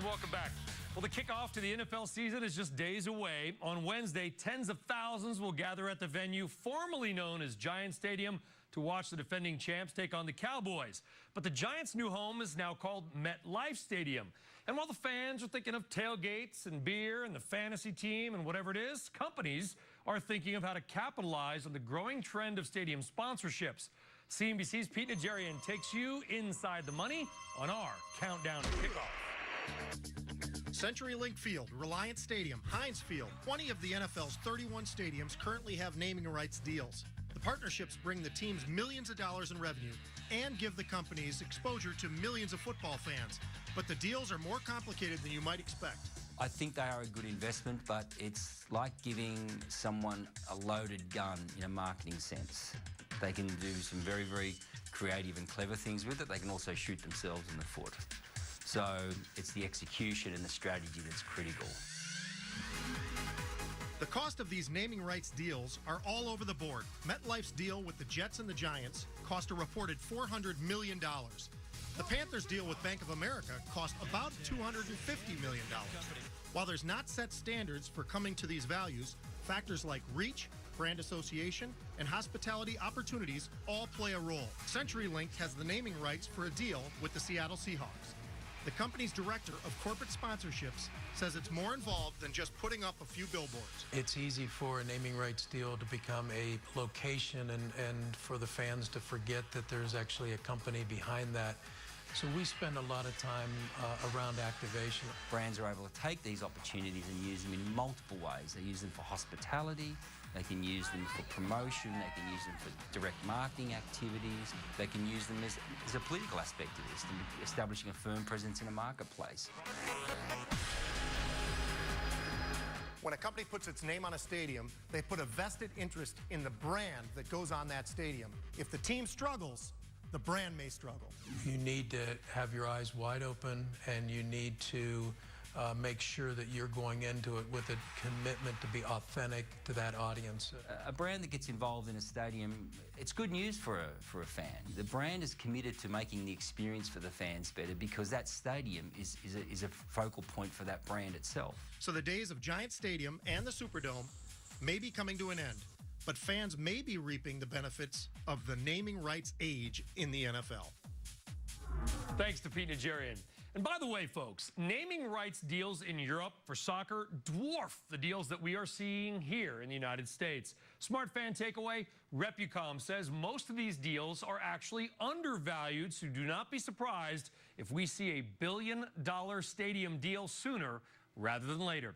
And welcome back. Well, the kickoff to the NFL season is just days away. On Wednesday, tens of thousands will gather at the venue formerly known as Giant Stadium to watch the defending champs take on the Cowboys. But the Giants' new home is now called MetLife Stadium. And while the fans are thinking of tailgates and beer and the fantasy team and whatever it is, companies are thinking of how to capitalize on the growing trend of stadium sponsorships. CNBC's Pete Najarian takes you inside the money on our countdown to kickoff. CenturyLink Field, Reliant Stadium, Heinz Field, 20 of the NFL's 31 stadiums currently have naming rights deals. The partnerships bring the teams millions of dollars in revenue and give the companies exposure to millions of football fans. But the deals are more complicated than you might expect. I think they are a good investment, but it's like giving someone a loaded gun in a marketing sense. They can do some very, very creative and clever things with it. They can also shoot themselves in the foot. So it's the execution and the strategy that's critical. The cost of these naming rights deals are all over the board. MetLife's deal with the Jets and the Giants cost a reported $400 million. The Panthers' deal with Bank of America cost about $250 million. While there's not set standards for coming to these values, factors like reach, brand association, and hospitality opportunities all play a role. CenturyLink has the naming rights for a deal with the Seattle Seahawks. The company's director of corporate sponsorships says it's more involved than just putting up a few billboards. It's easy for a naming rights deal to become a location and for the fans to forget that there's actually a company behind that. So we spend a lot of time around activation. Brands are able to take these opportunities and use them in multiple ways. They use them for hospitality, they can use them for promotion, they can use them for direct marketing activities, they can use them as a political aspect of this, establishing a firm presence in a marketplace. When a company puts its name on a stadium, they put a vested interest in the brand that goes on that stadium. If the team struggles, the brand may struggle. You need to have your eyes wide open, and you need to make sure that you're going into it with a commitment to be authentic to that audience. A brand that gets involved in a stadium, it's good news for a fan. The brand is committed to making the experience for the fans better because that stadium is a focal point for that brand itself. So the days of Giant Stadium and the Superdome may be coming to an end, but fans may be reaping the benefits of the naming rights age in the NFL. Thanks to Pete Najarian. And by the way, folks, naming rights deals in Europe for soccer dwarf the deals that we are seeing here in the United States. Smart fan takeaway, Repucom says most of these deals are actually undervalued, so do not be surprised if we see a $1 billion stadium deal sooner rather than later.